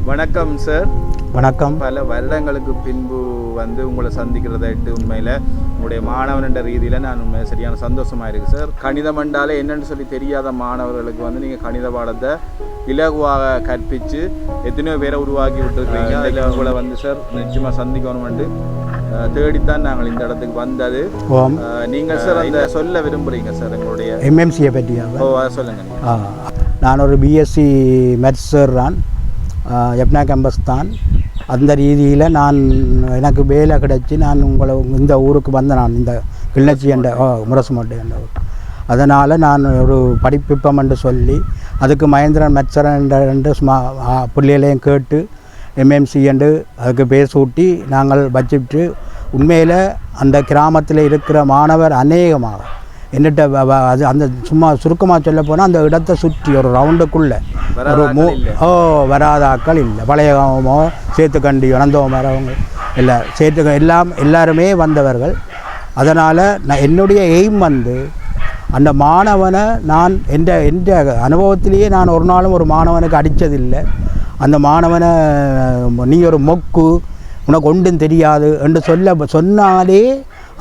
வணக்கம் சார். வணக்கம். பல வருடங்களுக்கு பின்பு உங்களை சந்திக்கிறதாயிட்டு உண்மையில் உங்களுடைய மாணவன் என்ற ரீதியில் நான் உண்மையை சரியான சந்தோஷமாக இருக்குது சார். கணிதம் என்றாலே என்னென்னு சொல்லி தெரியாத மாணவர்களுக்கு நீங்கள் கணித பாடத்தை இலகுவாக கற்பித்து எத்தனையோ பேரை உருவாக்கி விட்டுருக்கீங்க. அதில் உங்களை சார் நிச்சயமாக சந்திக்கணுமென்று தேடித்தான் நாங்கள் இந்த இடத்துக்கு வந்தது. நீங்கள் சார் அந்த சொல்ல விரும்புகிறீங்க சார் எங்களுடைய எம்எம்சியை பற்றியா? அதை சொல்லுங்கள். நான் ஒரு பிஎஸ்சி மேத்ஸ் சார் தான், எப்னா கேம்பஸ் தான். அந்த ரீதியில் நான் எனக்கு வேலை கிடைச்சி நான் உங்களை இந்த ஊருக்கு வந்தேன். நான் இந்த கிளிநொச்சி என்ற முரசுமட்டை என்ற ஊர். அதனால் நான் ஒரு படிப்பிப்பம் என்று சொல்லி அதுக்கு மகேந்திரன் மெட்சரன் என்று சும்மா பிள்ளைகளையும் கேட்டு எம்எம்சி என்று அதுக்கு பேர் சூட்டி நாங்கள் வச்சுட்டு உண்மையில் அந்த கிராமத்தில் இருக்கிற மாணவர் அநேகமாக என்னட்ட அது அந்த சும்மா சுருக்கமாக சொல்ல போனால் அந்த இடத்தை சுற்றி ஒரு ரவுண்டுக்குள்ளே ஒரு வராத ஆக்கள் இல்லை. பழையமோ சேத்துக்கண்டியோ நந்தோமரவங்க இல்லை சேத்து எல்லாருமே வந்தவர்கள். அதனால் நான் என்னுடைய எய்ம் அந்த மாணவனை நான் எந்த அனுபவத்திலேயே நான் ஒரு நாளும் ஒரு மாணவனுக்கு அடித்ததில்லை. அந்த மாணவனை நீ ஒரு மொக்கு உனக்கு ஒன்றும் தெரியாது என்று சொன்னாலே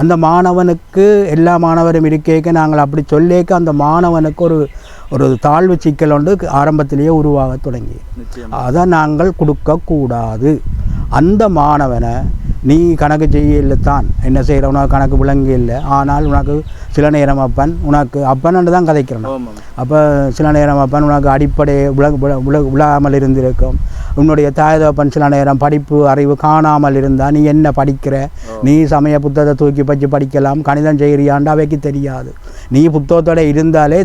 அந்த மாணவனுக்கு எல்லா மாணவரும் இருக்கேக்க நாங்கள் அப்படி சொல்லேக்க அந்த மாணவனுக்கு ஒரு தாழ்வு சிக்கல் ஒன்று ஆரம்பத்திலேயே உருவாக தொடங்கி அதை நாங்கள் கொடுக்கக்கூடாது. அந்த மாணவனை நீ கணக்கு செய்யல தான் என்ன செய்கிற, உனக்கு கணக்கு விளங்கு இல்லை, ஆனால் உனக்கு சில நேரம் அப்பன் உனக்கு அப்பன்னு தான் கதைக்கிறோம். அப்போ சில நேரம் அப்பன் உனக்கு அடிப்படை விழாமல் இருந்திருக்கும். உன்னுடைய தாயதப்பன் சில நேரம் படிப்பு அறிவு காணாமல் இருந்தால் நீ என்ன படிக்கிற, நீ சமய புத்தகத்தை தூக்கி பற்றி படிக்கலாம், கணிதம் செய்கிறியாண்டு அவைக்கு தெரியாது. நீ புத்தகத்தோட இருந்தாலே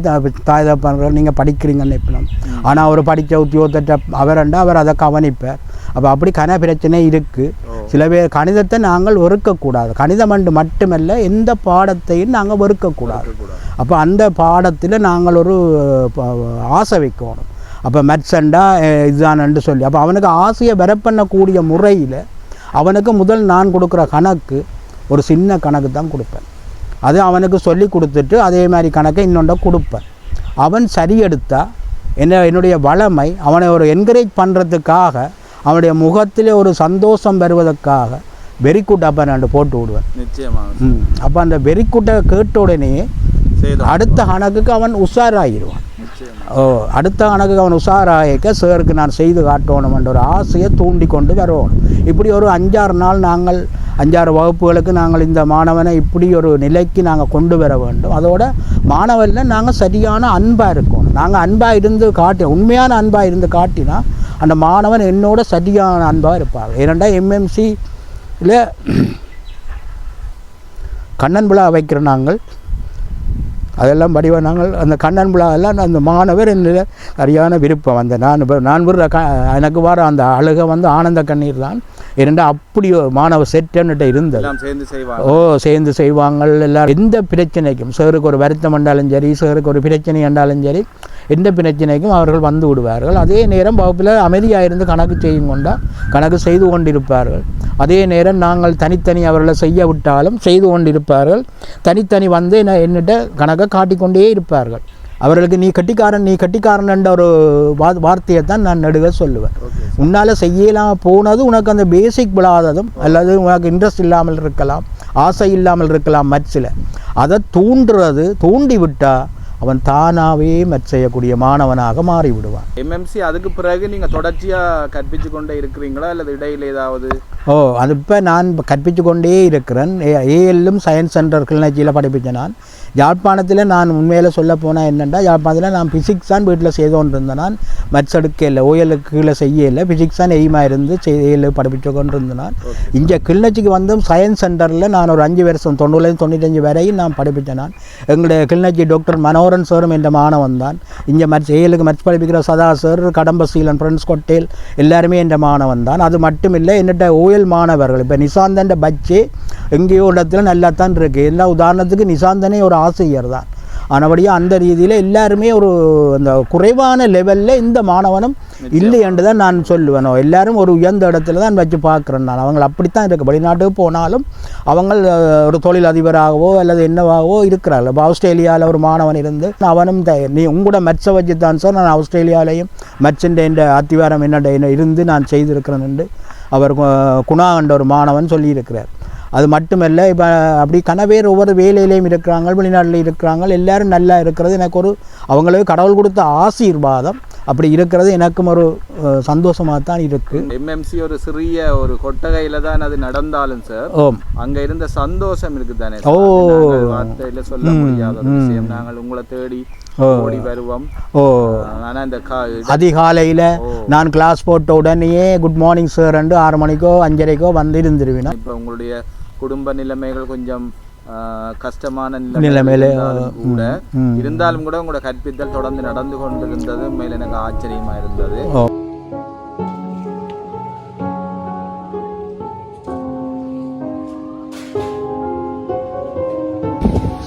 தாயதப்பன்கள் நீங்கள் படிக்கிறீங்கன்னு நினைப்பணும். ஆனால் அவர் படித்த உத்தியோகத்தை அவர் அதை கவனிப்பார். அப்போ அப்படி பிரச்சனை இருக்குது. சில பேர் கணிதத்தை நாங்கள் வெறுக்கக்கூடாது. கணிதம் மட்டுமல்ல எந்த பாடத்தையும் நாங்கள் வெறுக்கக்கூடாது. அப்போ அந்த பாடத்தில் நாங்கள் ஒரு ஆசை வைக்கணும். அப்போ மெட்ஸண்டா இதுதானு சொல்லி அப்போ அவனுக்கு ஆசையை வரப்பண்ணக்கூடிய முறையில் அவனுக்கு முதல் நான் கொடுக்குற கணக்கு ஒரு சின்ன கணக்கு தான் கொடுப்பேன். அது அவனுக்கு சொல்லி கொடுத்துட்டு அதே மாதிரி கணக்கை இன்னொன்றை கொடுப்பேன். அவன் சரி எடுத்தால் என்னுடைய வளமை அவனை ஒரு என்கரேஜ் பண்ணுறதுக்காக அவனுடைய முகத்திலே ஒரு சந்தோஷம் வருவதற்காக வெறிக்குட் அப்போ நான் போட்டு விடுவேன். நிச்சயமாக. அப்போ அந்த வெறிக்குட்டை கேட்ட உடனே அடுத்த கணக்குக்கு அவன் உஷாராகிடுவான். அடுத்த கணக்குக்கு அவன் உஷாராகிக்க சாருக்கு நான் செய்து காட்டணும் என்ற ஒரு ஆசையை தூண்டி கொண்டு வரணும். இப்படி ஒரு 5-6 நாள் நாங்கள் 5-6 வகுப்புகளுக்கு நாங்கள் இந்த மாணவனை இப்படி ஒரு நிலைக்கு நாங்கள் கொண்டு வர வேண்டும். அதோட மாணவரில் நாங்கள் சரியான அன்பாக இருக்கணும். நாங்கள் அன்பாக இருந்து உண்மையான அன்பாக இருந்து காட்டினா அந்த மாணவன் என்னோட சரியான அன்பாக இருப்பார். ஏனெண்டா எம்எம்சியில் கண்ணன் விழா வைக்கிற நாங்கள் அதெல்லாம் படிவ நாங்கள் அந்த கண்ணன் விழாவெல்லாம் அந்த மாணவர் என்னில் சரியான விருப்பம். அந்த நான் விடுற எனக்கு வர அந்த அழுகை ஆனந்த கண்ணீர் தான். ஏனெண்டா அப்படி மாணவர் செட்டுன்னுட்டு இருந்தது. சேர்ந்து செய்வாங்க எல்லோரும். எந்த பிரச்சனைக்கும் சாருக்கு ஒரு வருத்தம் என்றாலும் சரி, சாருக்கு ஒரு பிரச்சனை என்றாலும் சரி, எந்த பிரச்சனைக்கும் அவர்கள் வந்து விடுவார்கள். அதே நேரம் வகுப்பில் அமைதியாக இருந்து கணக்கு செய்யும் கொண்டால் கணக்கு செய்து கொண்டிருப்பார்கள். அதே நேரம் நாங்கள் தனித்தனி அவர்களை செய்ய விட்டாலும் செய்து கொண்டிருப்பார்கள். தனித்தனி என்னிட்ட கணக்கை காட்டிக்கொண்டே இருப்பார்கள். அவர்களுக்கு நீ கட்டிக்காரன் என்ற ஒரு வார்த்தையை தான் நான் நடுக சொல்லுவேன். உன்னால் செய்யலாம் போனது உனக்கு அந்த பேசிக் விழாததும் அல்லது உனக்கு இன்ட்ரெஸ்ட் இல்லாமல் இருக்கலாம், ஆசை இல்லாமல் இருக்கலாம். மற்சில் அதை தூண்டி விட்டால் அவன் தானாகவே செய்யக்கூடிய மாணவனாக மாறிவிடுவான். எம்எம்சி அதுக்கு பிறகு நீங்கள் தொடர்ச்சியாக கற்பித்து கொண்டே இருக்கிறீங்களா அல்லது இடையில் ஏதாவது? அது இப்போ நான் கற்பித்து கொண்டே இருக்கிறேன். ஏஎல்லும் சயின்ஸ் சென்டர் கிளிநொச்சியில் படிப்பிச்சேன். நான் யாழ்ப்பாணத்தில் நான் உண்மையில் சொல்ல போனால் என்னென்னா யாழ்ப்பாணத்தில் நான் ஃபிசிக்ஸ் தான் வீட்டில் செய்து கொண்டு இருந்தேன். நான் மேத்ஸ் எடுக்க இல்லை, ஓஎலுக்கு கீழே செய்ய இல்லை, ஃபிசிக்ஸ் தான் எய்மாக இருந்து ஏஎல் படிப்பிச்சு கொண்டு இருந்தேன். நான் இங்கே கிளிநொச்சிக்கு சயின்ஸ் சென்டரில் நான் ஒரு 5 வருஷம் 90-95 வரையும் நான் படிப்பிச்சேன். நான் எங்களுடைய கிளிநொச்சி டாக்டர் மனோரன் சாரும் என்ற மாணவன் தான். இங்கே ஏஎலுக்கு மேத்ஸ் படிப்பிக்கிற சதா சார், கடம்பசீலன், ஃப்ரெண்ட்ஸ் கொட்டேல் எல்லாருமே என்ற மாணவன் தான். அது மட்டும் இல்லை என்னட்ட ஓஎல் மாணவர்கள் இப்போ நிசாந்தன் பட்சே எங்கேயோ இடத்துல நல்லா தான் இருக்குது. எல்லா உதாரணத்துக்கு நிசாந்தனே ஒரு ஆசிரியர் தான். ஆனபடியாக அந்த ரீதியில் எல்லாருமே ஒரு அந்த குறைவான லெவலில் இந்த மாணவனும் இல்லை என்று தான் நான் சொல்லுவேன். எல்லாரும் ஒரு உயர்ந்த இடத்துல தான் வச்சு பார்க்குறேன் நான். அவங்க அப்படித்தான் இருக்குது. வெளிநாட்டுக்கு போனாலும் அவங்க ஒரு தொழில் அதிபராகவோ அல்லது என்னவாகவோ இருக்கிறார்கள். இப்போ ஆஸ்திரேலியாவில் ஒரு மாணவன் இருந்து அவனும் நீ உங்களோட மெட்ஸை வச்சு தான் சார் நான் ஆஸ்திரேலியாவிலையும் மெட்ஸிൻ്റെ என்ற அத்திவாரம் என்ன இருந்து நான் செய்திருக்கிறேன் என்று அவர் குணா என்ற ஒரு மாணவன் சொல்லியிருக்கிறார். அது மட்டுமல்ல, இப்போ அப்படி கனவேர் ஒவ்வொரு வேலையிலையும் இருக்கிறாங்க, வெளிநாட்டில் இருக்கிறாங்க, எல்லோரும் நல்லா இருக்கிறது எனக்கு ஒரு அவங்களுக்கு கடவுள் கொடுத்த ஆசீர்வாதம். அப்படி இருக்கிறது எனக்கும் ஒரு சந்தோஷமாக தான் இருக்குது. எம்எம்சி ஒரு சிறிய ஒரு கொட்டகையில் தான் அது நடந்தாலும் சார், அங்கே இருந்த சந்தோஷம் இருக்குது தானே, வார்த்தையில் சொல்ல முடியாத ஒரு விஷயம். நாங்கள் உங்களை தேடி ஓடி வருவோம். ஆனால் இந்த அதிகாலையில் நான் கிளாஸ் போட்ட உடனேயே குட் மார்னிங் சார் 6 மணிக்கோ 5:30க்கோ வந்து இருந்துருவேன். இப்போ உங்களுடைய குடும்ப நிலைமைகள் கொஞ்சம் கஷ்டமான நிலைமையில கூட இருந்தாலும் கூட உங்களோட கற்பித்தல் தொடர்ந்து நடந்து கொண்டிருந்தது உண்மையில் எனக்கு ஆச்சரியமா இருந்தது.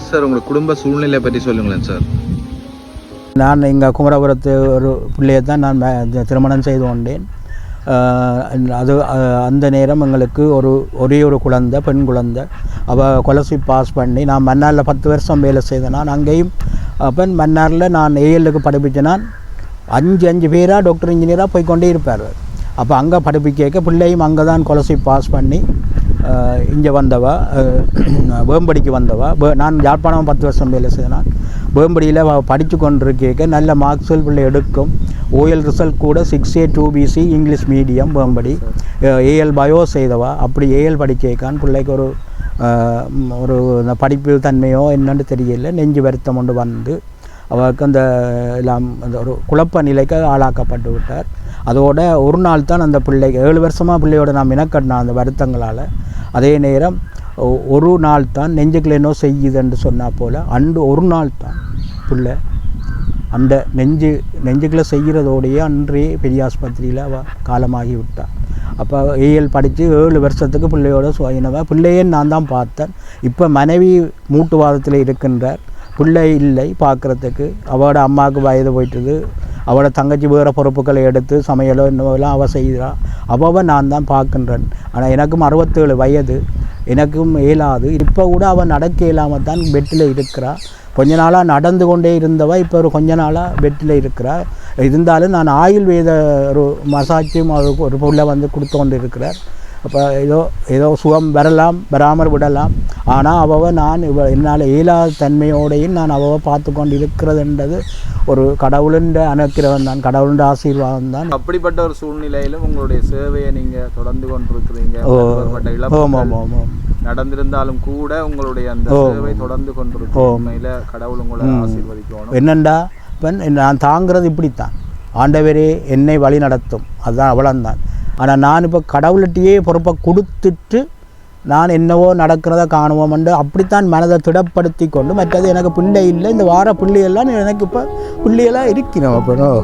சார் உங்களோட குடும்ப சூழ்நிலை பற்றி சொல்லுங்களேன் சார். நான் இங்கே குமரபுரத்து ஒரு பிள்ளையை தான் நான் திருமணம் செய்து கொண்டேன். அது அந்த நேரம் எங்களுக்கு ஒரே ஒரு குழந்தை, பெண் குழந்தை. அவள் ஸ்காலர்ஷிப் பாஸ் பண்ணி நான் மன்னாரில் 10 வருஷம் வேலை செய்தேன். நான் அங்கேயும் அப்போ மன்னாரில் நான் ஏஎல்லுக்கு படிப்பிச்சேன். நான் 5 பேராக டாக்டர் இன்ஜினியராக போய்கொண்டே இருப்பார். அப்போ அங்கே படிப்பிக்க பிள்ளையும் அங்கே தான் ஸ்காலர்ஷிப் பாஸ் பண்ணி இங்கே வந்தவா, வேம்படிக்கு வந்தவா. நான் யாழ்ப்பாணம் 10 வருஷம் வேலை செய்தேன். வேம்படியில் படித்து கொண்டிருக்க நல்ல மார்க்ஸில் பிள்ளை எடுக்கும். ஓஎல் ரிசல்ட் கூட 6A 2BC English medium Vembadi. AL bio செய்தவா. அப்படி ஏஎல் படிக்கான் பிள்ளைக்கு ஒரு படிப்பு தன்மையோ என்னன்னு தெரியல, நெஞ்சு வருத்தம் கொண்டு வந்து அவருக்கு அந்த எல்லாம் அந்த ஒரு குழப்ப நிலைக்கு ஆளாக்கப்பட்டு விட்டார். அதோட ஒரு நாள் தான் அந்த பிள்ளைக்கு 7 வருஷமாக பிள்ளையோட நான் மினக்கட்டினேன் அந்த வருத்தங்களால். அதே நேரம் ஒரு நாள் தான் நெஞ்சுக்குள்ள என்ன செய்யுதுன்னு சொன்னால் போல் ஒரு நாள் தான் பிள்ளை அந்த நெஞ்சுக்குள்ளே செய்கிறதோடையே அன்றே பெரிய ஆஸ்பத்திரியில் அவள் காலமாகி விட்டாள். அப்போ ஏஎல் படித்து 7 வருஷத்துக்கு பிள்ளையோட சுயினவா. பிள்ளையே நான் தான் பார்த்தேன். இப்போ மனைவி மூட்டுவாதத்தில் இருக்கின்றார். பிள்ளை இல்லை பார்க்குறதுக்கு. அவளோட அம்மாவுக்கு வயது போயிட்டுது. அவளோட தங்கச்சி வேறு பொறுப்புகளை எடுத்து சமையலோ இன்னமெல்லாம் அவள் செய்கிறாள். அவள் நான் தான் பார்க்கின்றேன். ஆனால் எனக்கும் 67 வயது, எனக்கும் இயலாது. இப்போ கூட அவள் நடக்க இயலாமல் தான் பெட்டில் இருக்கிறாள். கொஞ்ச நாளாக நடந்து கொண்டே இருந்தவா இப்போ கொஞ்ச நாளாக பெட்டில் இருக்கிறாள். இருந்தாலும் நான் ஆயுர்வேத ஒரு மசாஜும் ஒரு பொருளை கொடுத்து கொண்டு இருக்கிறார். அப்போ ஏதோ சுகம் வரலாம், வராமல் விடலாம். ஆனால் அவள் நான் என்னால் இயலாத தன்மையோடையும் நான் அவள் பார்த்து கொண்டு இருக்கிறதுன்றது ஒரு கடவுளுண்ட அனுக்கிரகம் தான், கடவுளுண்ட ஆசீர்வாதம் தான். அப்படிப்பட்ட ஒரு சூழ்நிலையிலும் உங்களுடைய சேவையை நீங்கள் தொடர்ந்து கொண்டிருக்கிறீங்க. நடந்திருந்தாலும் கூட உங்களுடைய அந்த சேவை தொடர்ந்து கொண்டிருக்கோம். உண்மையில் கடவுள் உங்களை ஆசீர்வதிக்கணும். என்னண்டா இப்போ நான் தாங்கிறது இப்படித்தான், ஆண்டவரே என்னை வழி நடத்தும், அதுதான் அவ்வளோந்தான். ஆனால் நான் இப்போ கடவுள்கிட்டையே பொறுப்பை கொடுத்துட்டு நான் என்னவோ நடக்கிறத காணுவோம்ண்டு அப்படித்தான் மனதை திடப்படுத்தி கொண்டு, மற்றது எனக்கு பிள்ளை இல்லை, இந்த வார பிள்ளைகள்லாம் எனக்கு இப்போ பிள்ளைகளாக இருக்கிறோம். அப்புறம்